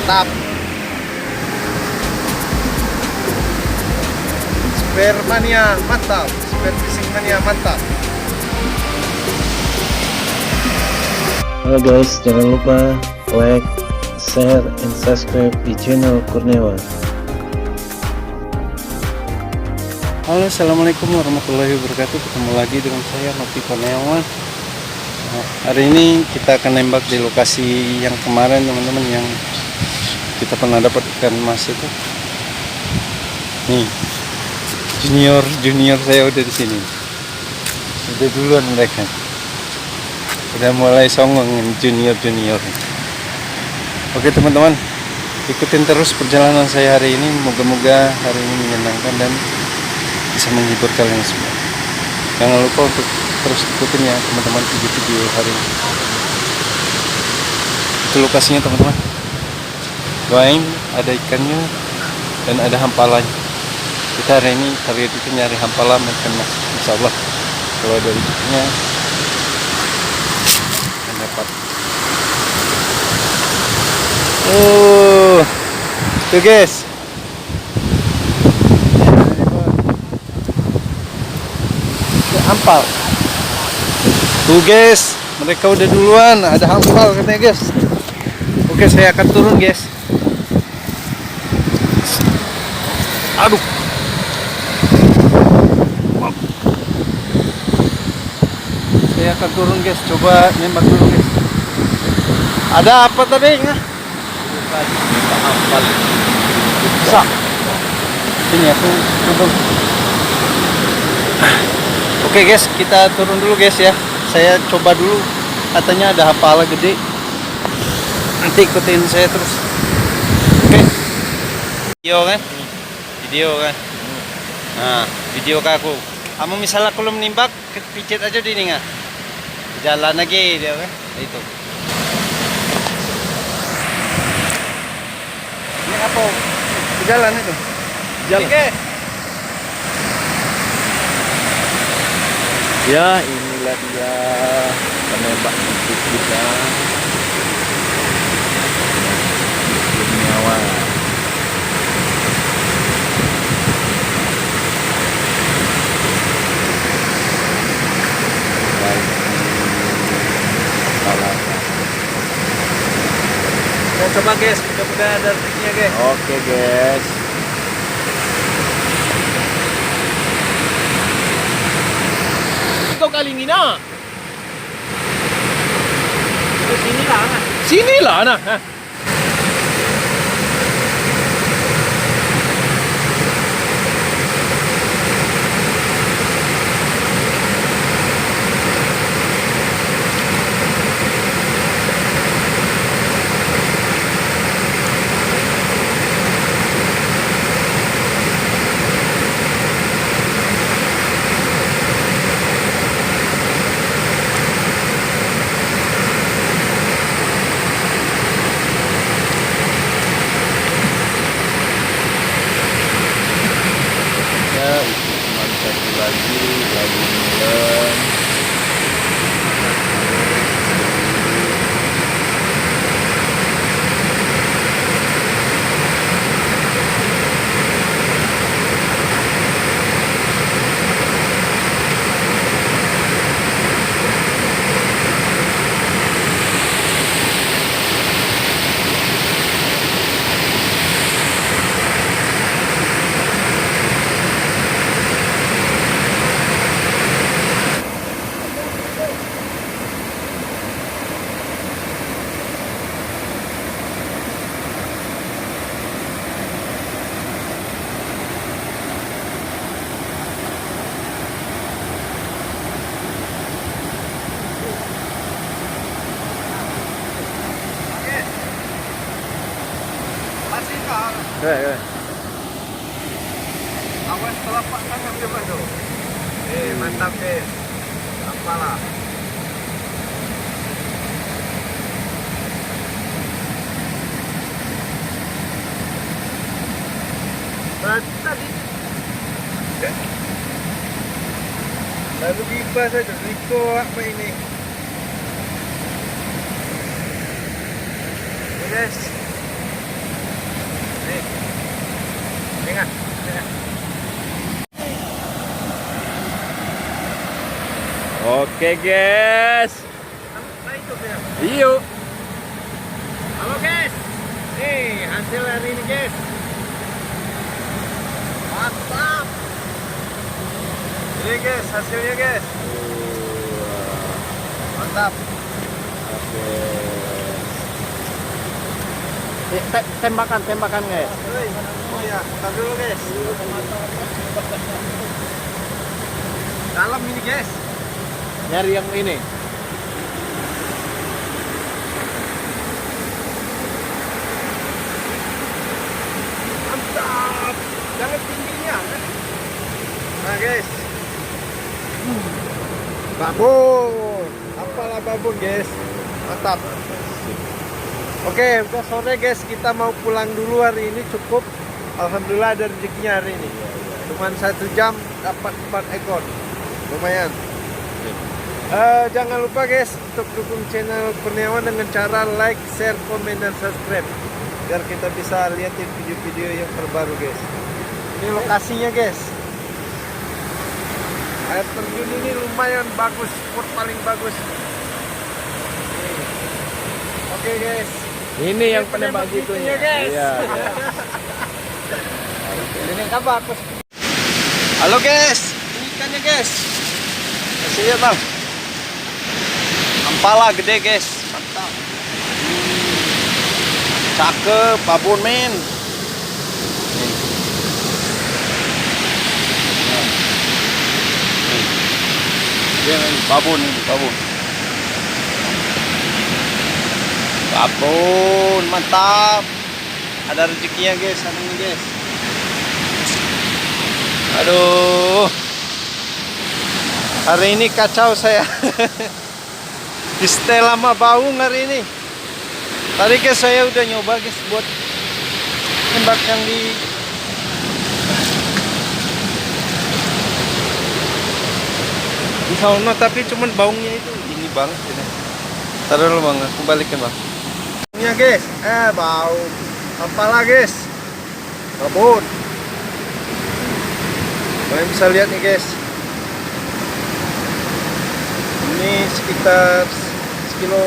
mantap. Spare mania mantap, spare fishing mania mantap. Halo guys, jangan lupa like, share, and subscribe di channel Kurniawan. Halo, assalamualaikum warahmatullahi wabarakatuh. Ketemu lagi dengan saya Novi Kurniawan. Hari ini kita akan nembak di lokasi yang kemarin teman-teman, yang kita pernah dapat ikan mas itu. Nih, junior saya udah di sini. Udah duluan mereka. Udah mulai songong junior. Oke teman-teman, ikutin terus perjalanan saya hari ini. Moga-moga hari ini menyenangkan dan bisa menghibur kalian semua. Jangan lupa untuk terus ikutin ya teman-teman video hari ini. Itu lokasinya teman-teman. Doain ada ikannya dan ada hampalannya. Kita hari ini target itu nyari hampalan ikan mas. Insya Allah kalau ada rezekinya akan dapat. Tuh guys. Hampal. Tuh guys, mereka udah duluan, ada hampal katanya guys. Oke, saya akan turun guys. Aduh. Saya akan turun guys, coba nembak dulu guys. Ada apa tadi? Hampal. Bisa. Sini aku turun. Oke guys, kita turun dulu guys ya. Saya coba dulu, katanya ada hampalan gede. Nanti ikutin saya terus. Oke. Video kan. Nah, video ke aku. Kamu misalnya kalau menimbak, picit aja di nih nggak? Jalan lagi dia kan. Itu. Ini apa? Jalan itu. Jalan. Oke. Ya, inilah dia penembak untuk kita, Kurniawan. Saya coba guys, mudah-mudahan ada rezekinya guys. Oke guys. Kau kali ini nak? Sini lah. Sini lah nak. Lagi ngilen. Ya. Awas telapak tangan dia tuh. Mantap deh. Apalah. Tadi lalu bebas saja, Riko apa ini? Yes. Oke guys. Iyo. Halo guys, nih hasil hari ini guys. Mantap. Ini guys hasilnya guys. Mantap. Tembakan guys. Oh ya, bentar dulu guys. Dalam ini guys. Nyari yang ini. Mantap. Jangan tingginya. Nah guys. Babon. Apalah babon guys. Mantap. Oke, udah sore guys, kita mau pulang dulu hari ini cukup. Alhamdulillah ada rezekinya hari ini. Cuman 1 jam dapat 4 ekor. Lumayan. Jangan lupa guys untuk dukung channel Kurniawan dengan cara like, share, komen, dan subscribe biar kita bisa liatin video-video yang terbaru guys. Ini lokasinya guys. Air terjun ini lumayan bagus, spot paling bagus. Oke guys. Ini yang penembak gitunya guys. Iya. Ini yang bagus. Halo guys, ini ikannya guys. Kasih lihat bang. Ampala gede guys, mantap. Cakep, babon men. Babon ini, babon. Babon, mantap. Ada rezekinya guys, hari ini guys. Aduh. Hari ini kacau saya. Di setel lama baung hari ini. Tadi guys saya udah nyoba guys buat tembak yang di sauna, tapi cuman baungnya itu ini banget ini. Taruh dulu bang, aku balikin bang. Baungnya guys, baung. Apalah guys, babon. Kalian bisa lihat nih guys. Ini sekitar 1,5 kilo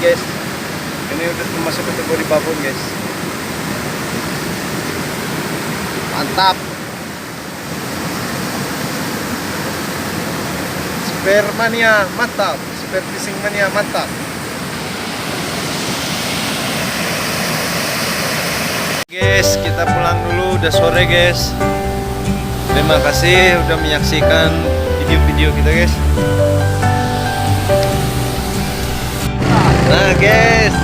guys. Ini udah termasuk kategori babon guys. Mantap. Spare mania mantap. Spare fishing mania mantap. Guys, kita pulang dulu, udah sore guys. Terima kasih udah menyaksikan video-video kita guys. Nah guys,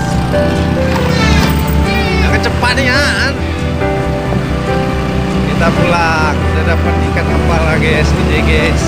yang kecepatan kita pulang, udah dapat ikan apa lah guys, gede guys.